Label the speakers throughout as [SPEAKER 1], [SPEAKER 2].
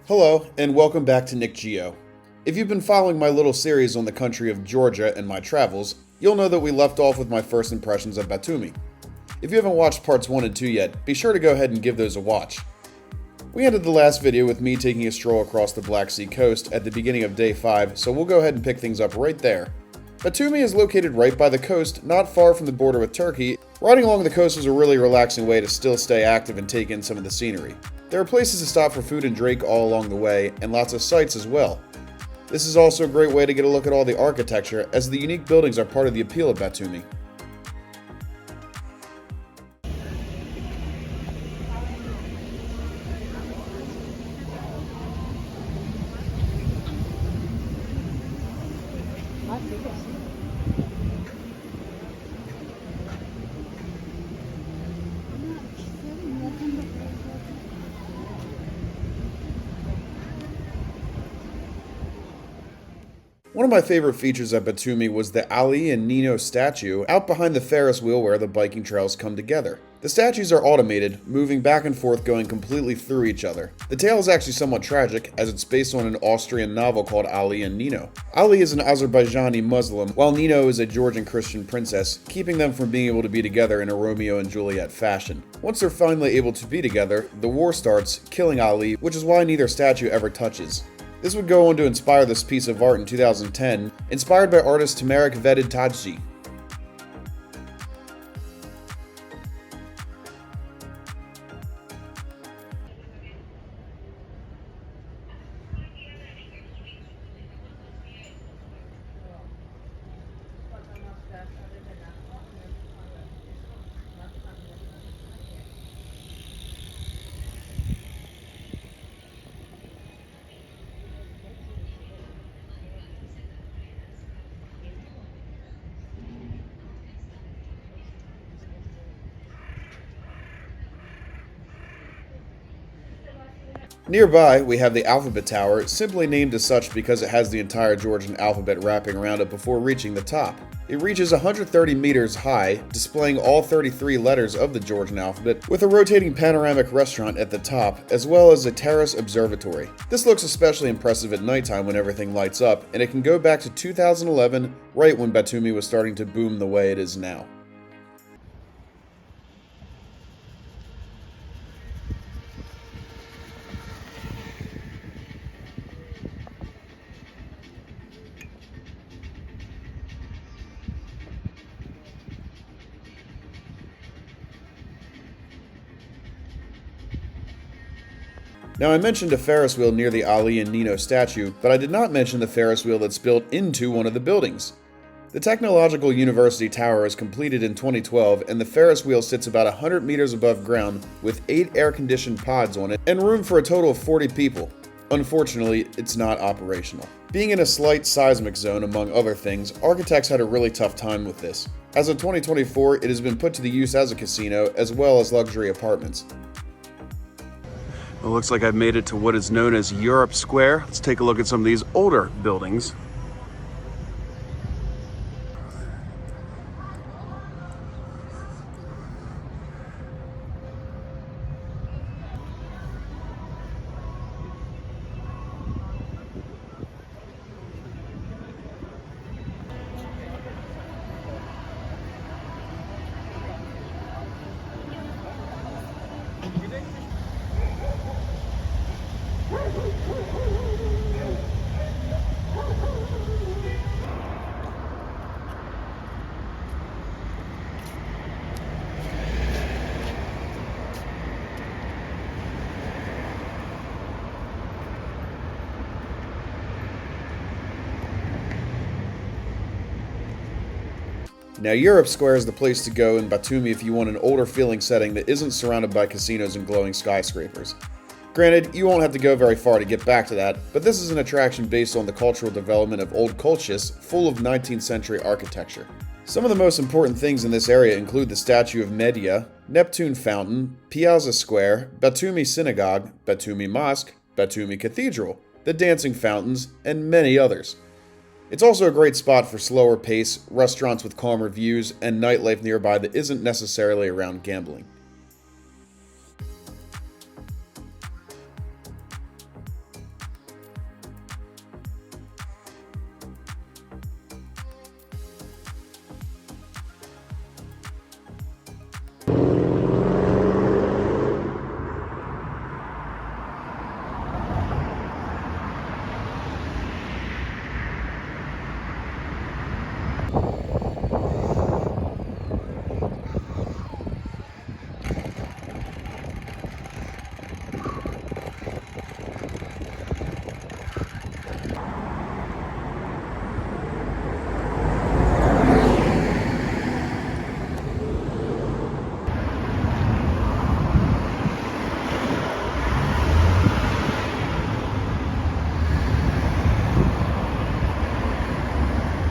[SPEAKER 1] Hello, and welcome back to Nick Geo. If you've been following my little series on the country of Georgia and my travels, you'll know that we left off with my first impressions of Batumi. If you haven't watched parts 1 and 2 yet, be sure to go ahead and give those a watch. We ended the last video with me taking a stroll across the Black Sea coast at the beginning of day 5, so we'll go ahead and pick things up right there. Batumi is located right by the coast, not far from the border with Turkey. Riding along the coast was a really relaxing way to still stay active and take in some of the scenery. There are places to stop for food and drink all along the way, and lots of sights as well. This is also a great way to get a look at all the architecture, as the unique buildings are part of the appeal of Batumi. One of my favorite features at Batumi was the Ali and Nino statue out behind the Ferris wheel where the biking trails come together. The statues are automated, moving back and forth going completely through each other. The tale is actually somewhat tragic, as it's based on an Austrian novel called Ali and Nino. Ali is an Azerbaijani Muslim, while Nino is a Georgian Christian princess, keeping them from being able to be together in a Romeo and Juliet fashion. Once they're finally able to be together, the war starts, killing Ali, which is why neither statue ever touches. This would go on to inspire this piece of art in 2010, inspired by artist Tamerek Vedidtajci. Nearby, we have the Alphabet Tower, simply named as such because it has the entire Georgian alphabet wrapping around it before reaching the top. It reaches 130 meters high, displaying all 33 letters of the Georgian alphabet, with a rotating panoramic restaurant at the top, as well as a terrace observatory. This looks especially impressive at nighttime when everything lights up, and it can go back to 2011, right when Batumi was starting to boom the way it is now. Now, I mentioned a Ferris wheel near the Ali and Nino statue, but I did not mention the Ferris wheel that's built into one of the buildings. The Technological University Tower is completed in 2012, and the Ferris wheel sits about 100 meters above ground with 8 air-conditioned pods on it and room for a total of 40 people. Unfortunately, it's not operational. Being in a slight seismic zone, among other things, architects had a really tough time with this. As of 2024, it has been put to the use as a casino, as well as luxury apartments. It looks like I've made it to what is known as Europe Square. Let's take a look at some of these older buildings. Now, Europe Square is the place to go in Batumi if you want an older feeling setting that isn't surrounded by casinos and glowing skyscrapers. Granted, you won't have to go very far to get back to that, but this is an attraction based on the cultural development of Old Colchis, full of 19th century architecture. Some of the most important things in this area include the statue of Medea, Neptune Fountain, Piazza Square, Batumi Synagogue, Batumi Mosque, Batumi Cathedral, the dancing fountains, and many others. It's also a great spot for slower pace, restaurants with calmer views, and nightlife nearby that isn't necessarily around gambling.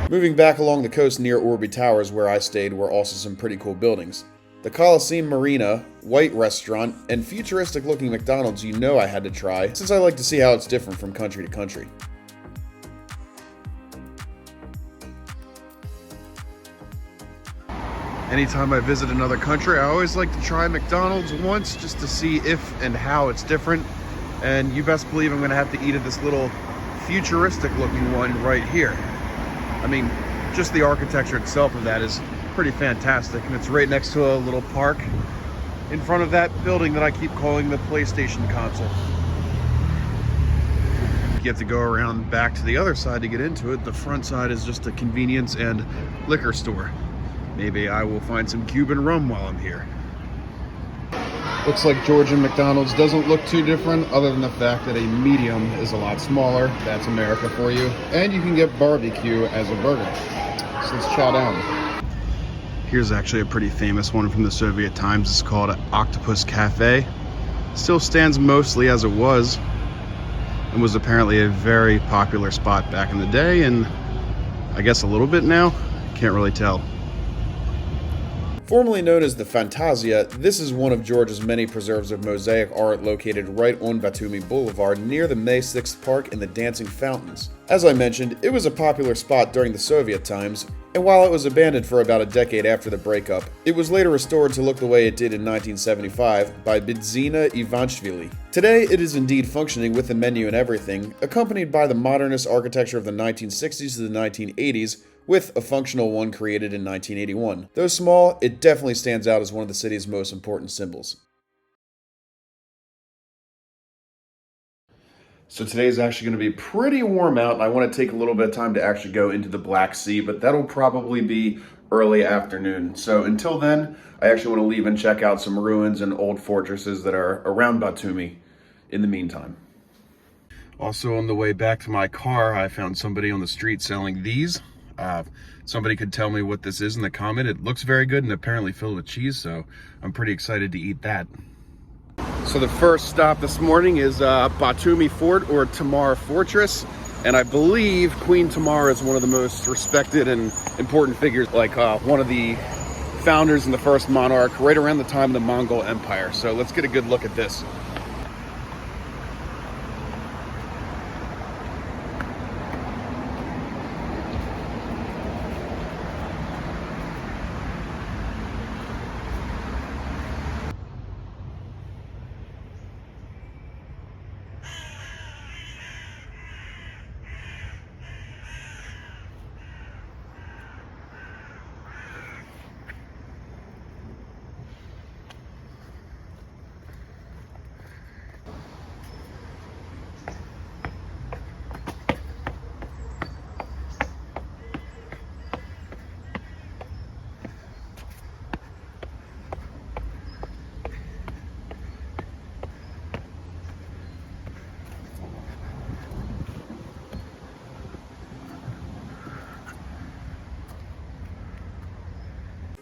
[SPEAKER 1] Moving back along the coast near Orby Towers where I stayed were also some pretty cool buildings. The Coliseum Marina, White Restaurant, and futuristic looking McDonald's you know I had to try since I like to see how it's different from country to country. Anytime I visit another country, I always like to try McDonald's once just to see if and how it's different. And you best believe I'm gonna have to eat at this little futuristic looking one right here. I mean, just the architecture itself of that is pretty fantastic, and it's right next to a little park in front of that building that I keep calling the PlayStation console. You have to go around back to the other side to get into it. The front side is just a convenience and liquor store. Maybe I will find some Cuban rum while I'm here. Looks like Georgian McDonald's doesn't look too different other than the fact that a medium is a lot smaller. That's America for you. And you can get barbecue as a burger. So let's chow down. Here's actually a pretty famous one from the Soviet times. It's called Octopus Cafe. Still stands mostly as it was and was apparently a very popular spot back in the day, and I guess a little bit now. Can't really tell. Formerly known as the Fantasia, this is one of Georgia's many preserves of mosaic art located right on Batumi Boulevard near the May 6th Park and the Dancing Fountains. As I mentioned, it was a popular spot during the Soviet times, and while it was abandoned for about a decade after the breakup, it was later restored to look the way it did in 1975 by Bidzina Ivanishvili. Today, it is indeed functioning with the menu and everything, accompanied by the modernist architecture of the 1960s to the 1980s, with a functional one created in 1981. Though small, it definitely stands out as one of the city's most important symbols. So today is actually going to be pretty warm out, and I want to take a little bit of time to actually go into the Black Sea, but that'll probably be early afternoon. So until then, I actually want to leave and check out some ruins and old fortresses that are around Batumi in the meantime. Also on the way back to my car, I found somebody on the street selling these. Somebody could tell me what this is in the comment. It looks very good and apparently filled with cheese, so I'm pretty excited to eat that. So the first stop this morning is Batumi Fort, or Tamar Fortress, and I believe Queen Tamar is one of the most respected and important figures, like one of the founders and the first monarch right around the time of the Mongol Empire. So let's get a good look at this.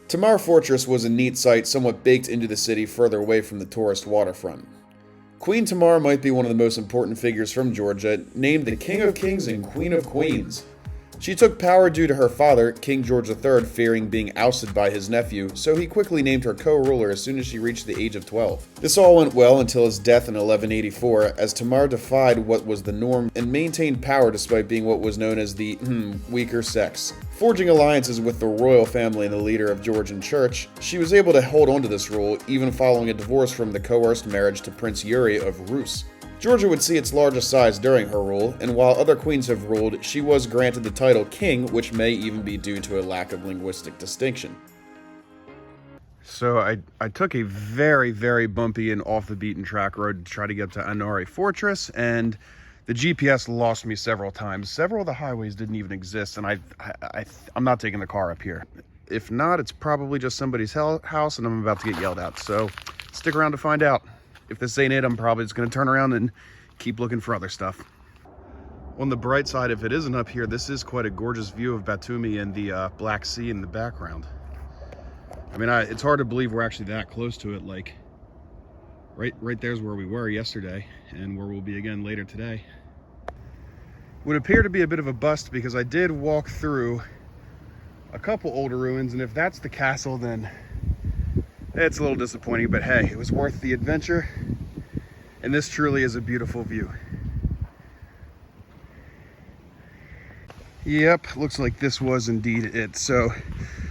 [SPEAKER 1] Tamar Fortress was a neat site somewhat baked into the city further away from the tourist waterfront. Queen Tamar might be one of the most important figures from Georgia, named the King of Kings and Queen of Queens. She took power due to her father, King George III, fearing being ousted by his nephew, so he quickly named her co-ruler as soon as she reached the age of 12. This all went well until his death in 1184, as Tamar defied what was the norm and maintained power despite being what was known as the weaker sex. Forging alliances with the royal family and the leader of Georgian Church, she was able to hold on to this rule, even following a divorce from the coerced marriage to Prince Yuri of Rus. Georgia would see its largest size during her rule, and while other queens have ruled, she was granted the title king, which may even be due to a lack of linguistic distinction. So I took a very, very bumpy and off the beaten track road to try to get to Inari Fortress, and the GPS lost me several times. Several of the highways didn't even exist, and I'm not taking the car up here. If not, it's probably just somebody's house and I'm about to get yelled at. So stick around to find out. If this ain't it, I'm probably just gonna turn around and keep looking for other stuff. On the bright side, if it isn't up here, this is quite a gorgeous view of Batumi and the Black Sea in the background. I mean, it's hard to believe we're actually that close to it. Like, right there's where we were yesterday and where we'll be again later today. Would appear to be a bit of a bust because I did walk through a couple older ruins, and if that's the castle, then it's a little disappointing, but hey, it was worth the adventure, and this truly is a beautiful view. Yep, looks like this was indeed it. So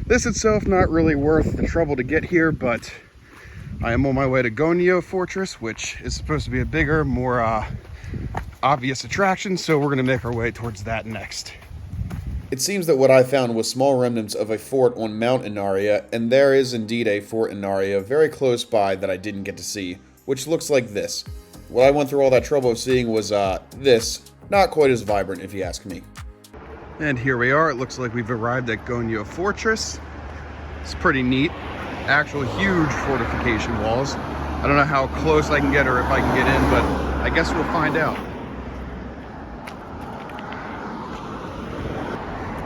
[SPEAKER 1] this itself not really worth the trouble to get here, but I am on my way to Gori Fortress, which is supposed to be a bigger, more obvious attraction, so we're gonna make our way towards that next. It seems that what I found was small remnants of a fort on Mount Inaria, and there is indeed a Fort Inaria very close by that I didn't get to see, which looks like this. What I went through all that trouble of seeing was this, not quite as vibrant if you ask me. And here we are. It looks like we've arrived at Gori Fortress. It's pretty neat. Actual huge fortification walls. I don't know how close I can get or if I can get in, but I guess we'll find out.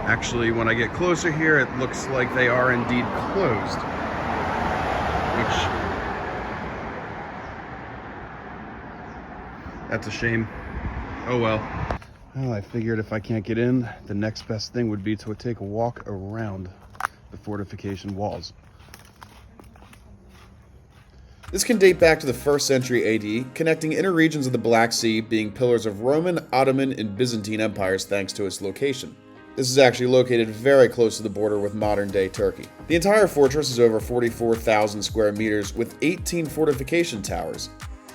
[SPEAKER 1] Actually, when I get closer here, it looks like they are indeed closed. That's a shame. Oh well. Well, I figured if I can't get in, the next best thing would be to take a walk around the fortification walls. This can date back to the 1st century AD, connecting inner regions of the Black Sea being pillars of Roman, Ottoman, and Byzantine empires thanks to its location. This is actually located very close to the border with modern-day Turkey. The entire fortress is over 44,000 square meters with 18 fortification towers.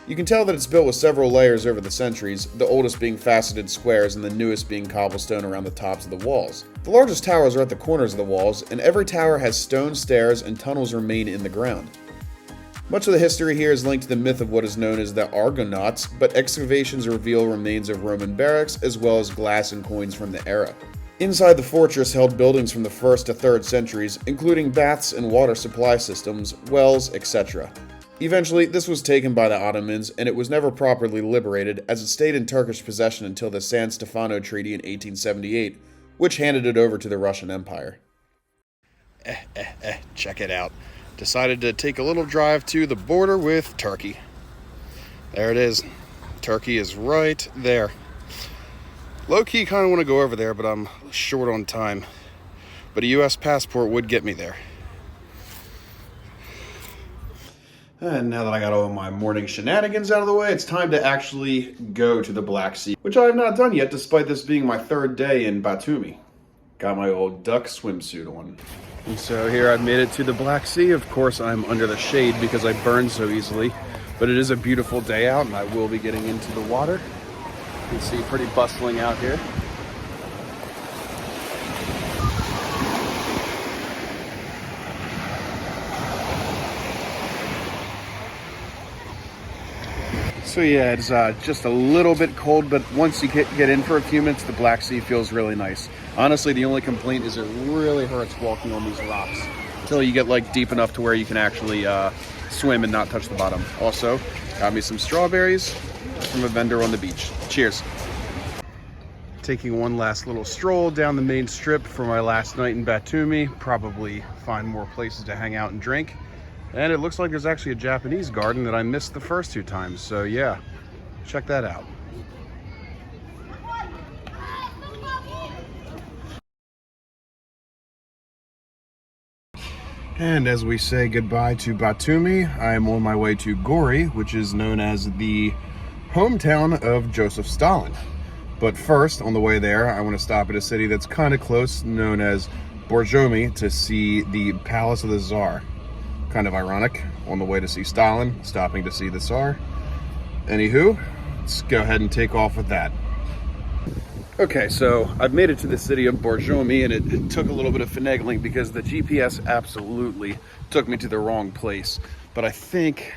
[SPEAKER 1] You can tell that it's built with several layers over the centuries, the oldest being faceted squares and the newest being cobblestone around the tops of the walls. The largest towers are at the corners of the walls, and every tower has stone stairs and tunnels remain in the ground. Much of the history here is linked to the myth of what is known as the Argonauts, but excavations reveal remains of Roman barracks as well as glass and coins from the era. Inside the fortress held buildings from the 1st to 3rd centuries, including baths and water supply systems, wells, etc. Eventually, this was taken by the Ottomans, and it was never properly liberated as it stayed in Turkish possession until the San Stefano Treaty in 1878, which handed it over to the Russian Empire. Check it out. Decided to take a little drive to the border with Turkey. There it is. Turkey is right there. Low-key kind of want to go over there, but I'm short on time. But a U.S. passport would get me there. And now that I got all my morning shenanigans out of the way, it's time to actually go to the Black Sea, which I have not done yet, despite this being my 3rd day in Batumi. Got my old duck swimsuit on. And so here I've made it to the Black Sea. Of course, I'm under the shade because I burn so easily, but it is a beautiful day out, and I will be getting into the water. You can see pretty bustling out here. So yeah, it's just a little bit cold, but once you get in for a few minutes, the Black Sea feels really nice. Honestly, the only complaint is it really hurts walking on these rocks until you get like deep enough to where you can actually swim and not touch the bottom. Also, got me some strawberries from a vendor on the beach. Cheers. Taking one last little stroll down the main strip for my last night in Batumi. Probably find more places to hang out and drink. And it looks like there's actually a Japanese garden that I missed the first 2 times. So yeah, check that out. And as we say goodbye to Batumi, I am on my way to Gori, which is known as the hometown of Joseph Stalin. But first, on the way there, I want to stop at a city that's kind of close, known as Batumi, to see the Palace of the Tsar. Kind of ironic, on the way to see Stalin, stopping to see the Tsar. Anywho, let's go ahead and take off with that. Okay, so I've made it to the city of Borjomi, and it took a little bit of finagling because the GPS absolutely took me to the wrong place. But I think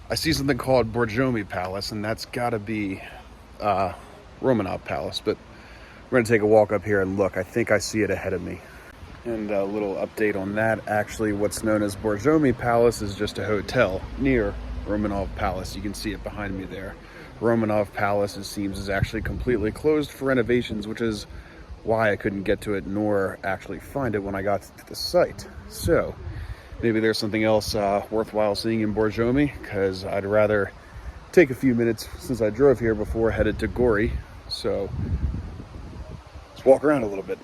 [SPEAKER 1] I see something called Borjomi Palace, and that's gotta be Romanov Palace. But we're gonna take a walk up here and look. I think I see it ahead of me. And a little update on that. Actually, what's known as Borjomi Palace is just a hotel near Romanov Palace. You can see it behind me there. Romanov Palace, it seems, is actually completely closed for renovations, which is why I couldn't get to it nor actually find it when I got to the site. So maybe there's something else worthwhile seeing in Borjomi, because I'd rather take a few minutes since I drove here before I headed to Gori. So let's walk around a little bit.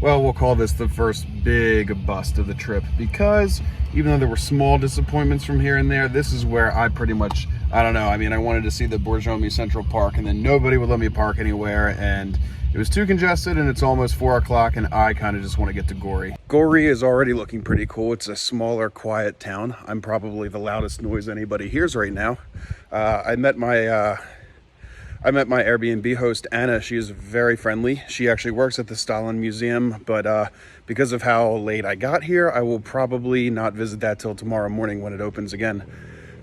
[SPEAKER 1] Well, we'll call this the first big bust of the trip, because even though there were small disappointments from here and there, this is where I pretty much, I don't know, I mean, I wanted to see the Borjomi Central Park, and then nobody would let me park anywhere, and it was too congested, and it's almost 4 o'clock, and I kind of just want to get to Gori. Gori is already looking pretty cool. It's a smaller, quiet town. I'm probably the loudest noise anybody hears right now. I met my Airbnb host, Anna. She is very friendly. She actually works at the Stalin Museum, but because of how late I got here, I will probably not visit that till tomorrow morning when it opens again.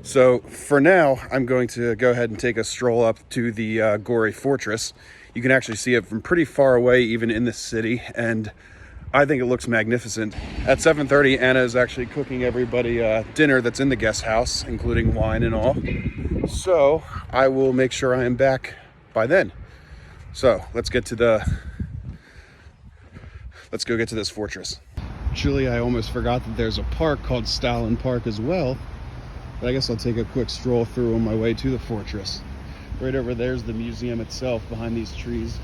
[SPEAKER 1] So for now, I'm going to go ahead and take a stroll up to the Gori Fortress. You can actually see it from pretty far away, even in the city, and I think it looks magnificent. At 7:30, Anna is actually cooking everybody dinner that's in the guest house, including wine and all. So I will make sure I am back by then. So let's go get to this fortress. Actually, I almost forgot that there's a park called Stalin Park as well, but I guess I'll take a quick stroll through on my way to the fortress. Right over there's the museum itself behind these trees.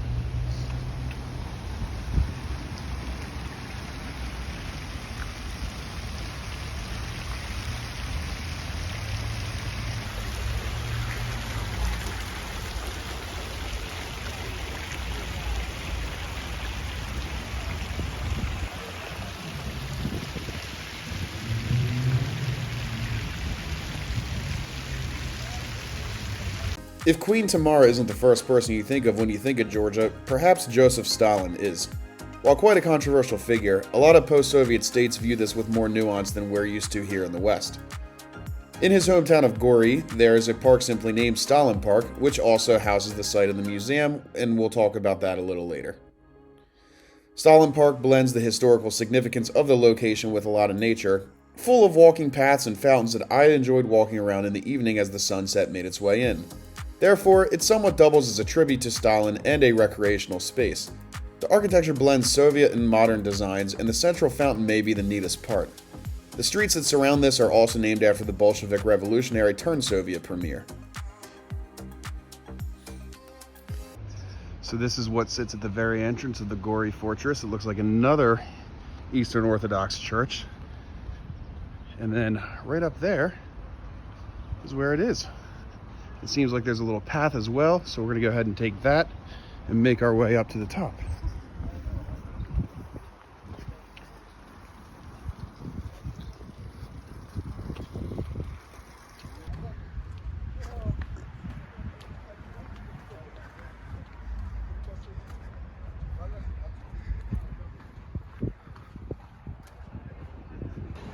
[SPEAKER 1] If Queen Tamara isn't the first person you think of when you think of Georgia, perhaps Joseph Stalin is. While quite a controversial figure, a lot of post-Soviet states view this with more nuance than we're used to here in the West. In his hometown of Gori, there is a park simply named Stalin Park, which also houses the site of the museum, and we'll talk about that a little later. Stalin Park blends the historical significance of the location with a lot of nature, full of walking paths and fountains that I enjoyed walking around in the evening as the sunset made its way in. Therefore, it somewhat doubles as a tribute to Stalin and a recreational space. The architecture blends Soviet and modern designs, and the central fountain may be the neatest part. The streets that surround this are also named after the Bolshevik revolutionary turned Soviet premier. So this is what sits at the very entrance of the Gori Fortress. It looks like another Eastern Orthodox church. And then right up there is where it is. It seems like there's a little path as well, so we're going to go ahead and take that and make our way up to the top.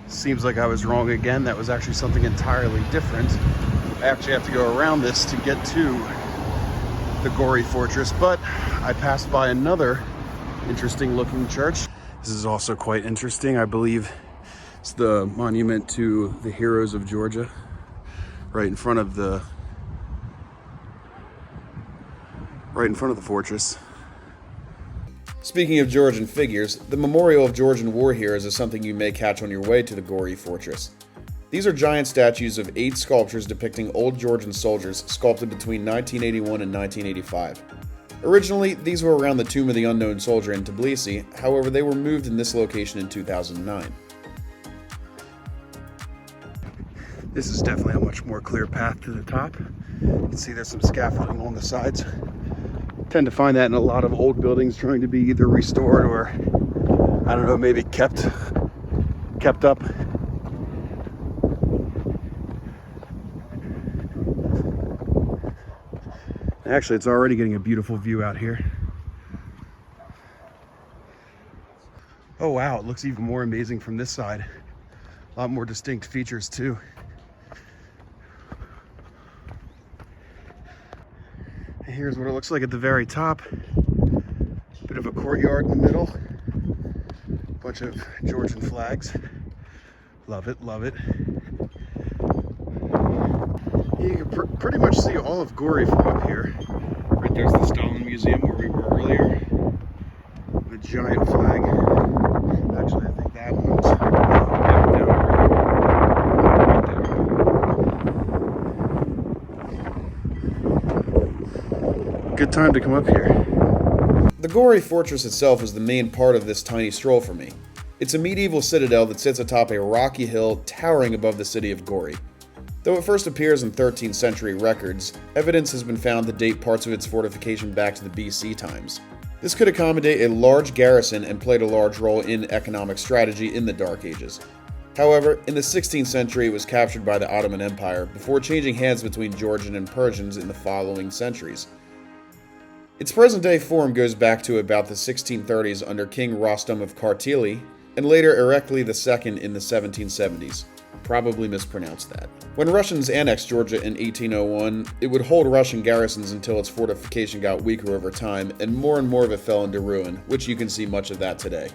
[SPEAKER 1] Seems like I was wrong again. That was actually something entirely different. I actually have to go around this to get to the Gori Fortress, but I passed by another interesting looking church. This is also quite interesting. I believe it's the monument to the heroes of Georgia, right in front of the fortress. Speaking of Georgian figures, the memorial of Georgian war heroes is something you may catch on your way to the Gori Fortress. These are giant statues of 8 sculptures depicting old Georgian soldiers sculpted between 1981 and 1985. Originally, these were around the Tomb of the Unknown Soldier in Tbilisi, however they were moved in this location in 2009. This is definitely a much more clear path to the top. You can see there's some scaffolding on the sides. Tend to find that in a lot of old buildings trying to be either restored or, I don't know, maybe kept up. Actually, it's already getting a beautiful view out here. Oh wow, it looks even more amazing from this side. A lot more distinct features too. Here's what it looks like at the very top. Bit of a courtyard in the middle. Bunch of Georgian flags. Love it, love it. You can pretty much see all of Gori from up here. Right there's the Stalin Museum where we were earlier. The giant flag. Actually, I think that one's down right there. Good time to come up here. The Gori fortress itself is the main part of this tiny stroll for me. It's a medieval citadel that sits atop a rocky hill towering above the city of Gori. Though it first appears in 13th century records, evidence has been found to date parts of its fortification back to the BC times. This could accommodate a large garrison and played a large role in economic strategy in the Dark Ages. However, in the 16th century it was captured by the Ottoman Empire before changing hands between Georgian and Persians in the following centuries. Its present-day form goes back to about the 1630s under King Rostam of Kartli, and later Erekli II in the 1770s. Probably mispronounced that. When Russians annexed Georgia in 1801, it would hold Russian garrisons until its fortification got weaker over time, and more of it fell into ruin, which you can see much of that today.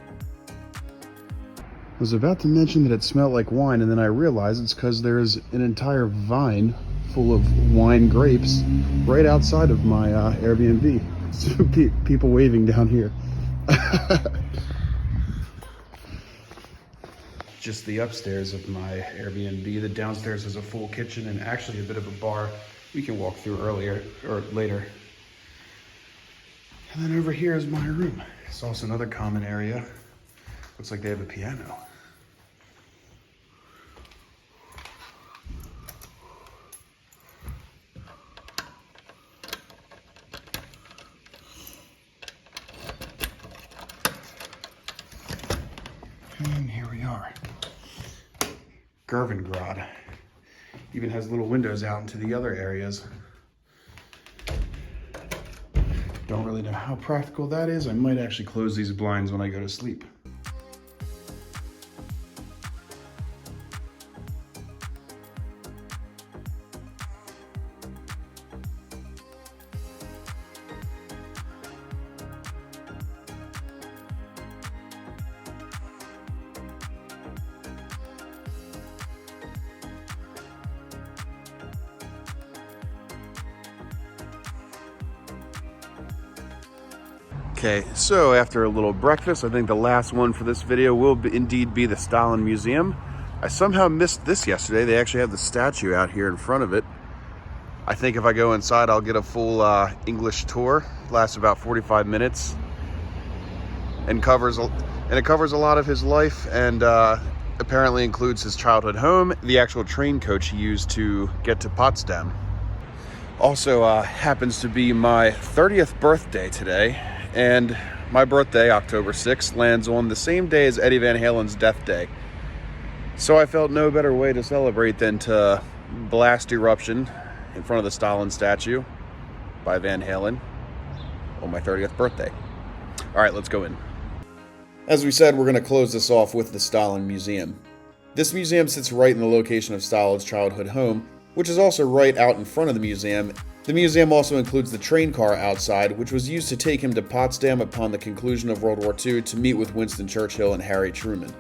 [SPEAKER 1] I was about to mention that it smelled like wine, and then I realized it's because there's an entire vine full of wine grapes right outside of my Airbnb. So people waving down here. Just the upstairs of my Airbnb. The downstairs is a full kitchen and actually a bit of a bar we can walk through later. And then over here is my room. It's also another common area. Looks like they have a piano. And here we are. Gervingrad. Even has little windows out into the other areas. Don't really know how practical that is. I might actually close these blinds when I go to sleep. Okay, so after a little breakfast, I think the last one for this video will indeed be the Stalin Museum. I somehow missed this yesterday. They actually have the statue out here in front of it. I think if I go inside, I'll get a full English tour. Lasts about 45 minutes and it covers a lot of his life, and apparently includes his childhood home, the actual train coach he used to get to Potsdam. Also happens to be my 30th birthday today. And my birthday, October 6th, lands on the same day as Eddie Van Halen's death day. So I felt no better way to celebrate than to blast Eruption in front of the Stalin statue by Van Halen on my 30th birthday. All right, let's go in. As we said, we're going to close this off with the Stalin Museum. This museum sits right in the location of Stalin's childhood home, which is also right out in front of the museum. The museum also includes the train car outside, which was used to take him to Potsdam upon the conclusion of World War II to meet with Winston Churchill and Harry Truman.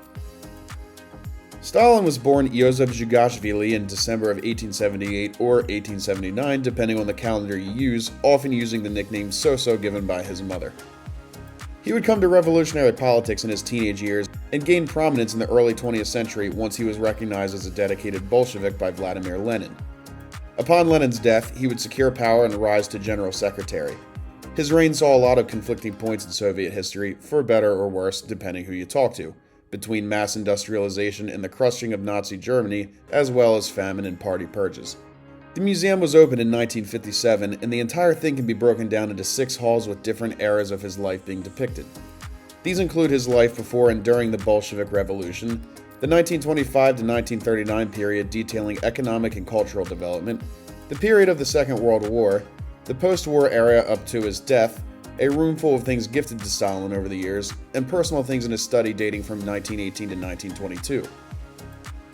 [SPEAKER 1] Stalin was born Yosef Zhugashvili in December of 1878 or 1879, depending on the calendar you use, often using the nickname Soso given by his mother. He would come to revolutionary politics in his teenage years and gain prominence in the early 20th century once he was recognized as a dedicated Bolshevik by Vladimir Lenin. Upon Lenin's death, he would secure power and rise to general secretary. His reign saw a lot of conflicting points in Soviet history, for better or worse, depending who you talk to, between mass industrialization and the crushing of Nazi Germany, as well as famine and party purges. The museum was opened in 1957, and the entire thing can be broken down into 6 halls with different eras of his life being depicted. These include his life before and during the Bolshevik Revolution, the 1925 to 1939 period detailing economic and cultural development, the period of the Second World War, the post-war era up to his death, a room full of things gifted to Stalin over the years, and personal things in his study dating from 1918 to 1922.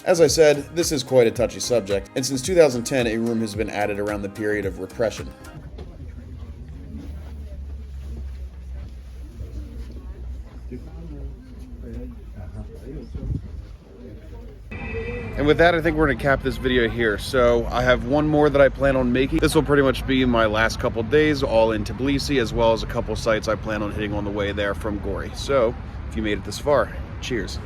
[SPEAKER 1] As I said, this is quite a touchy subject, and since 2010 a room has been added around the period of repression. And with that, I think we're going to cap this video here. So I have one more that I plan on making. This will pretty much be my last couple days, all in Tbilisi, as well as a couple sites I plan on hitting on the way there from Gori. So if you made it this far, cheers.